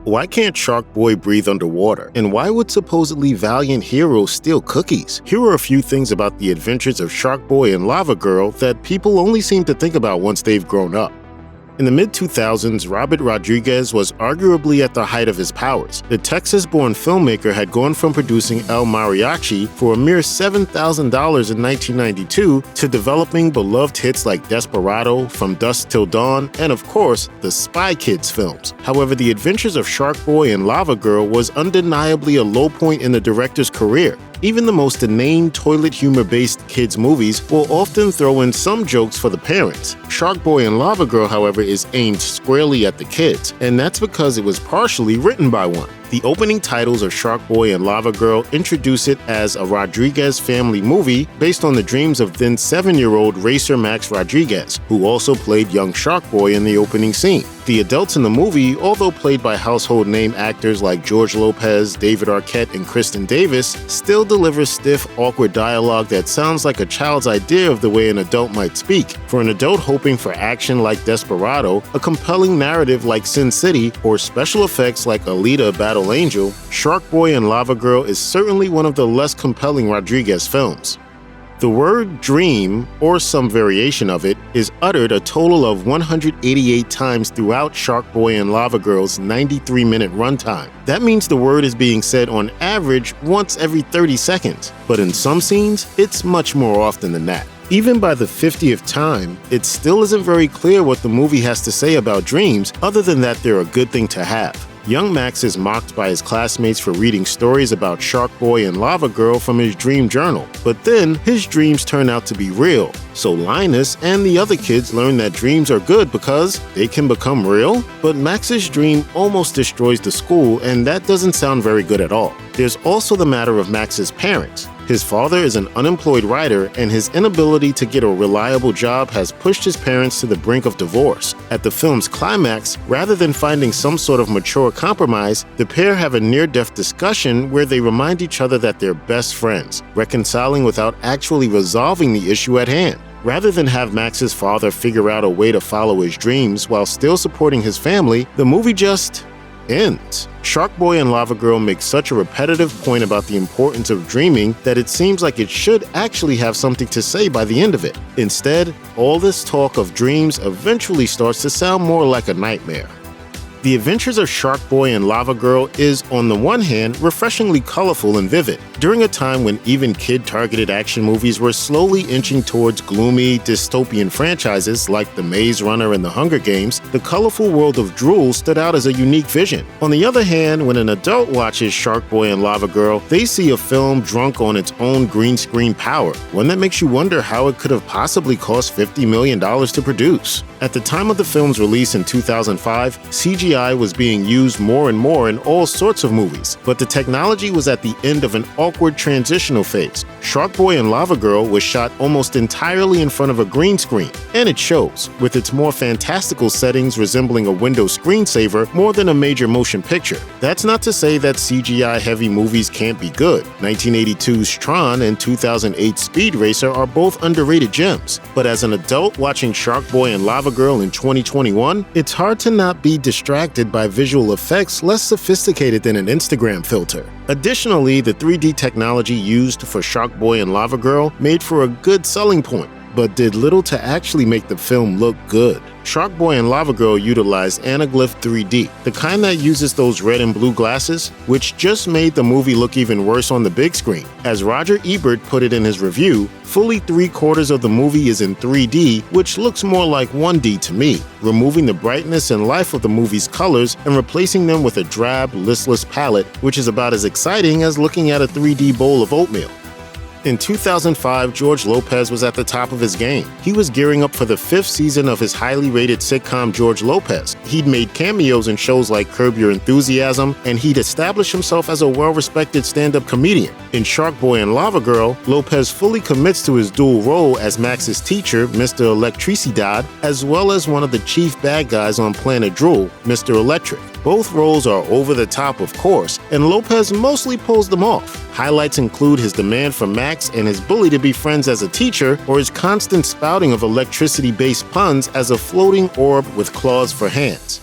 Why can't Sharkboy breathe underwater? And why would supposedly valiant heroes steal cookies? Here are a few things about the adventures of Sharkboy and Lavagirl that people only seem to think about once they've grown up. In the mid-2000s, Robert Rodriguez was arguably at the height of his powers. The Texas-born filmmaker had gone from producing El Mariachi for a mere $7,000 in 1992 to developing beloved hits like Desperado, From Dusk Till Dawn, and of course, the Spy Kids films. However, The Adventures of Sharkboy and Lavagirl was undeniably a low point in the director's career. Even the most inane, toilet humor-based kids' movies will often throw in some jokes for the parents. Sharkboy and Lavagirl, however, is aimed squarely at the kids, and that's because it was partially written by one. The opening titles of Sharkboy and Lavagirl introduce it as a Rodriguez family movie based on the dreams of then 7-year-old racer Max Rodriguez, who also played young Sharkboy in the opening scene. The adults in the movie, although played by household name actors like George Lopez, David Arquette, and Kristen Davis, still deliver stiff, awkward dialogue that sounds like a child's idea of the way an adult might speak. For an adult hoping for action like Desperado, a compelling narrative like Sin City, or special effects like Alita Battle Angel, Sharkboy and Lavagirl is certainly one of the less compelling Rodriguez films. The word dream, or some variation of it, is uttered a total of 188 times throughout Sharkboy and Lavagirl's 93-minute runtime. That means the word is being said on average once every 30 seconds, but in some scenes, it's much more often than that. Even by the 50th time, it still isn't very clear what the movie has to say about dreams, other than that they're a good thing to have. Young Max is mocked by his classmates for reading stories about Sharkboy and Lavagirl from his dream journal, but then his dreams turn out to be real. So Linus and the other kids learn that dreams are good because they can become real? But Max's dream almost destroys the school, and that doesn't sound very good at all. There's also the matter of Max's parents. His father is an unemployed writer, and his inability to get a reliable job has pushed his parents to the brink of divorce. At the film's climax, rather than finding some sort of mature compromise, the pair have a near-death discussion where they remind each other that they're best friends, reconciling without actually resolving the issue at hand. Rather than have Max's father figure out a way to follow his dreams while still supporting his family, the movie just ends. Sharkboy and Lavagirl make such a repetitive point about the importance of dreaming that it seems like it should actually have something to say by the end of it. Instead, all this talk of dreams eventually starts to sound more like a nightmare. The Adventures of Sharkboy and Lavagirl is, on the one hand, refreshingly colorful and vivid. During a time when even kid-targeted action movies were slowly inching towards gloomy, dystopian franchises like The Maze Runner and The Hunger Games, the colorful world of Drool stood out as a unique vision. On the other hand, when an adult watches Sharkboy and Lavagirl, they see a film drunk on its own green screen power, one that makes you wonder how it could have possibly cost $50 million to produce. At the time of the film's release in 2005, CGI was being used more and more in all sorts of movies, but the technology was at the end of an awkward transitional phase. Sharkboy and Lavagirl was shot almost entirely in front of a green screen, and it shows, with its more fantastical settings resembling a Windows screensaver more than a major motion picture. That's not to say that CGI-heavy movies can't be good. 1982's Tron and 2008's Speed Racer are both underrated gems, but as an adult watching Sharkboy and Lavagirl in 2021, it's hard to not be distracted by visual effects less sophisticated than an Instagram filter. Additionally, the 3D technology used for Sharkboy and Lavagirl made for a good selling point, but did little to actually make the film look good. Sharkboy and Lavagirl utilized anaglyph 3D, the kind that uses those red and blue glasses, which just made the movie look even worse on the big screen. As Roger Ebert put it in his review, fully 3/4 of the movie is in 3D, which looks more like 1D to me, removing the brightness and life of the movie's colors and replacing them with a drab, listless palette, which is about as exciting as looking at a 3D bowl of oatmeal. In 2005, George Lopez was at the top of his game. He was gearing up for the 5th season of his highly rated sitcom George Lopez. He'd made cameos in shows like Curb Your Enthusiasm, and he'd established himself as a well-respected stand-up comedian. In Sharkboy and Lavagirl, Lopez fully commits to his dual role as Max's teacher, Mr. Electricidad, as well as one of the chief bad guys on Planet Drool, Mr. Electric. Both roles are over the top, of course, and Lopez mostly pulls them off. Highlights include his demand for Max and his bully to be friends as a teacher, or his constant spouting of electricity-based puns as a floating orb with claws for hands.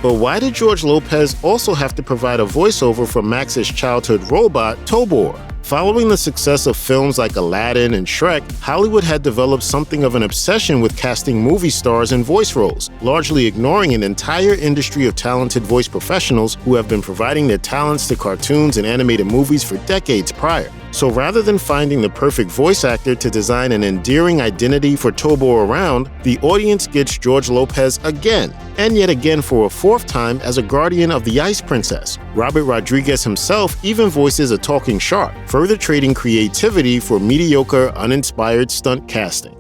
But why did George Lopez also have to provide a voiceover for Max's childhood robot, Tobor? Following the success of films like Aladdin and Shrek, Hollywood had developed something of an obsession with casting movie stars in voice roles, largely ignoring an entire industry of talented voice professionals who have been providing their talents to cartoons and animated movies for decades prior. So rather than finding the perfect voice actor to design an endearing identity for Tobor around, the audience gets George Lopez again, and yet again for a fourth time as a guardian of the Ice Princess. Robert Rodriguez himself even voices a talking shark, further trading creativity for mediocre, uninspired stunt casting.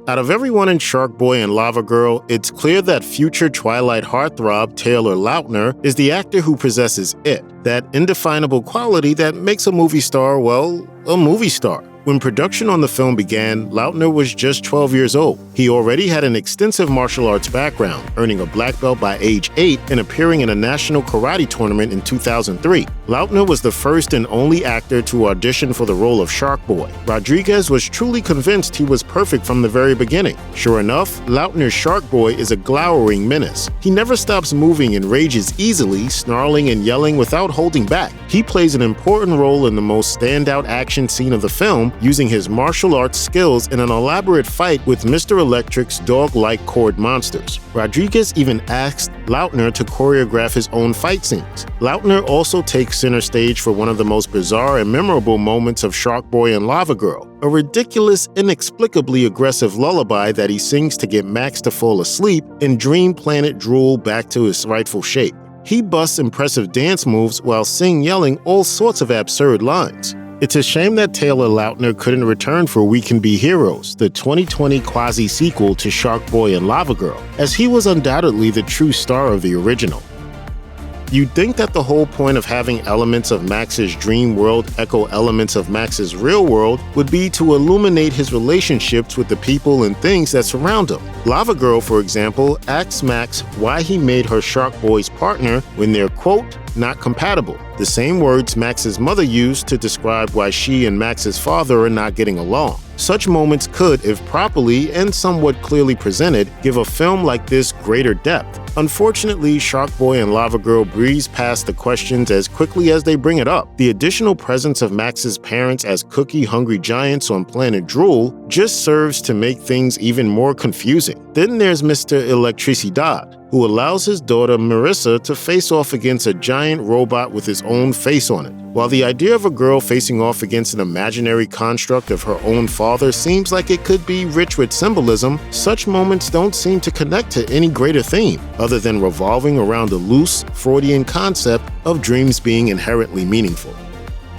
Out of everyone in Sharkboy and Lavagirl, it's clear that future Twilight heartthrob Taylor Lautner is the actor who possesses it, that indefinable quality that makes a movie star, well, a movie star. When production on the film began, Lautner was just 12 years old. He already had an extensive martial arts background, earning a black belt by age 8 and appearing in a national karate tournament in 2003. Lautner was the first and only actor to audition for the role of Sharkboy. Rodriguez was truly convinced he was perfect from the very beginning. Sure enough, Lautner's Sharkboy is a glowering menace. He never stops moving and rages easily, snarling and yelling without holding back. He plays an important role in the most standout action scene of the film, using his martial arts skills in an elaborate fight with Mr. Electric's dog-like cord monsters. Rodriguez even asked Lautner to choreograph his own fight scenes. Lautner also takes center stage for one of the most bizarre and memorable moments of Sharkboy and Lavagirl, a ridiculous, inexplicably aggressive lullaby that he sings to get Max to fall asleep and Dream Planet drool back to its rightful shape. He busts impressive dance moves while yelling all sorts of absurd lines. It's a shame that Taylor Lautner couldn't return for We Can Be Heroes, the 2020 quasi-sequel to Sharkboy and Lavagirl, as he was undoubtedly the true star of the original. You'd think that the whole point of having elements of Max's dream world echo elements of Max's real world would be to illuminate his relationships with the people and things that surround him. Lavagirl, for example, asks Max why he made her Sharkboy's partner when they're, quote, not compatible, the same words Max's mother used to describe why she and Max's father are not getting along. Such moments could, if properly and somewhat clearly presented, give a film like this greater depth. Unfortunately, Sharkboy and Lavagirl breeze past the questions as quickly as they bring it up. The additional presence of Max's parents as cookie-hungry giants on Planet Drool just serves to make things even more confusing. Then there's Mr. Electricidad, who allows his daughter Marissa to face off against a giant robot with his own face on it. While the idea of a girl facing off against an imaginary construct of her own father seems like it could be rich with symbolism, such moments don't seem to connect to any greater theme, other than revolving around the loose, Freudian concept of dreams being inherently meaningful.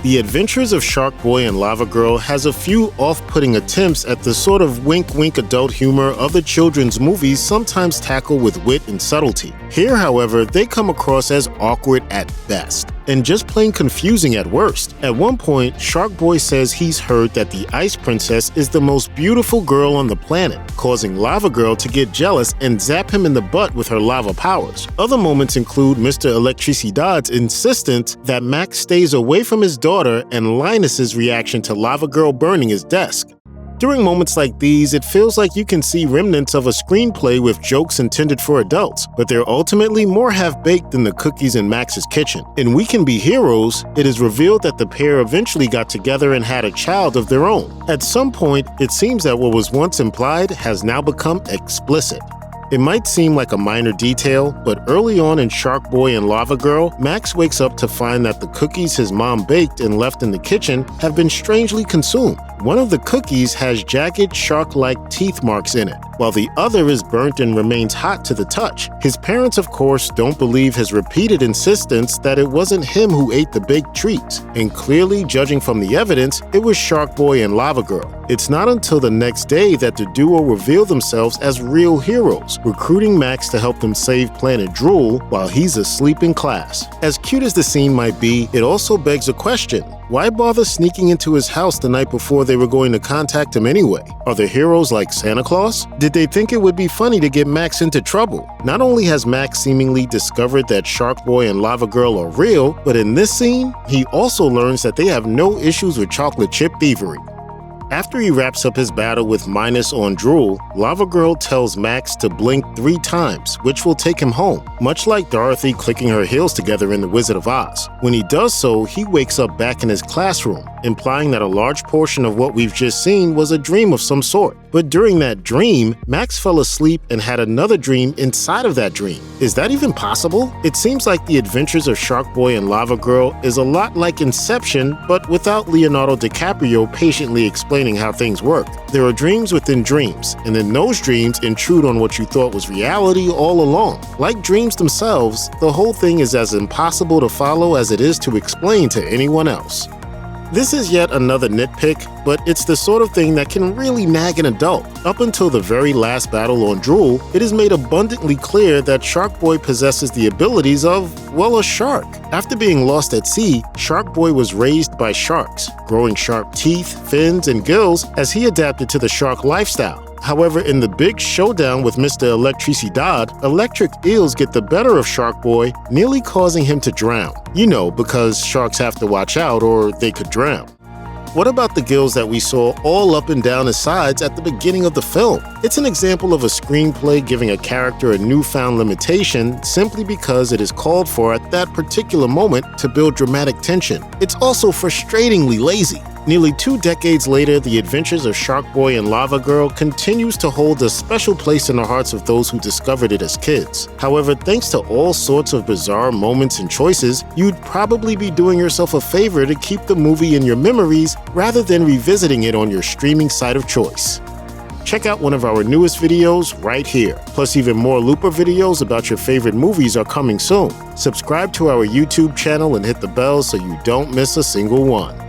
The Adventures of Sharkboy and Lavagirl has a few off-putting attempts at the sort of wink-wink adult humor other children's movies sometimes tackle with wit and subtlety. Here, however, they come across as awkward at best, and just plain confusing at worst. At one point, Sharkboy says he's heard that the Ice Princess is the most beautiful girl on the planet, causing Lavagirl to get jealous and zap him in the butt with her lava powers. Other moments include Mr. Electricidad's insistence that Max stays away from his daughter and Linus's reaction to Lavagirl burning his desk. During moments like these, it feels like you can see remnants of a screenplay with jokes intended for adults, but they're ultimately more half-baked than the cookies in Max's kitchen. In We Can Be Heroes, it is revealed that the pair eventually got together and had a child of their own. At some point, it seems that what was once implied has now become explicit. It might seem like a minor detail, but early on in Sharkboy and Lavagirl, Max wakes up to find that the cookies his mom baked and left in the kitchen have been strangely consumed. One of the cookies has jagged shark-like teeth marks in it, while the other is burnt and remains hot to the touch. His parents, of course, don't believe his repeated insistence that it wasn't him who ate the baked treats, and clearly, judging from the evidence, it was Sharkboy and Lavagirl. It's not until the next day that the duo reveal themselves as real heroes, recruiting Max to help them save Planet Drool while he's asleep in class. As cute as the scene might be, it also begs a question. Why bother sneaking into his house the night before they were going to contact him anyway? Are the heroes like Santa Claus? Did they think it would be funny to get Max into trouble? Not only has Max seemingly discovered that Sharkboy and Lavagirl are real, but in this scene, he also learns that they have no issues with chocolate chip thievery. After he wraps up his battle with Minus on Drool, Lavagirl tells Max to blink 3 times, which will take him home, much like Dorothy clicking her heels together in The Wizard of Oz. When he does so, he wakes up back in his classroom, implying that a large portion of what we've just seen was a dream of some sort. But during that dream, Max fell asleep and had another dream inside of that dream. Is that even possible? It seems like The Adventures of Sharkboy and Lavagirl is a lot like Inception, but without Leonardo DiCaprio patiently explaining how things work. There are dreams within dreams, and then those dreams intrude on what you thought was reality all along. Like dreams themselves, the whole thing is as impossible to follow as it is to explain to anyone else. This is yet another nitpick, but it's the sort of thing that can really nag an adult. Up until the very last battle on Drool, it is made abundantly clear that Sharkboy possesses the abilities of, well, a shark. After being lost at sea, Sharkboy was raised by sharks, growing sharp teeth, fins, and gills as he adapted to the shark lifestyle. However, in the big showdown with Mr. Electricidad, electric eels get the better of Sharkboy, nearly causing him to drown. You know, because sharks have to watch out or they could drown. What about the gills that we saw all up and down his sides at the beginning of the film? It's an example of a screenplay giving a character a newfound limitation simply because it is called for at that particular moment to build dramatic tension. It's also frustratingly lazy. Nearly 2 decades later, The Adventures of Sharkboy and Lavagirl continues to hold a special place in the hearts of those who discovered it as kids. However, thanks to all sorts of bizarre moments and choices, you'd probably be doing yourself a favor to keep the movie in your memories rather than revisiting it on your streaming site of choice. Check out one of our newest videos right here. Plus, even more Looper videos about your favorite movies are coming soon. Subscribe to our YouTube channel and hit the bell so you don't miss a single one.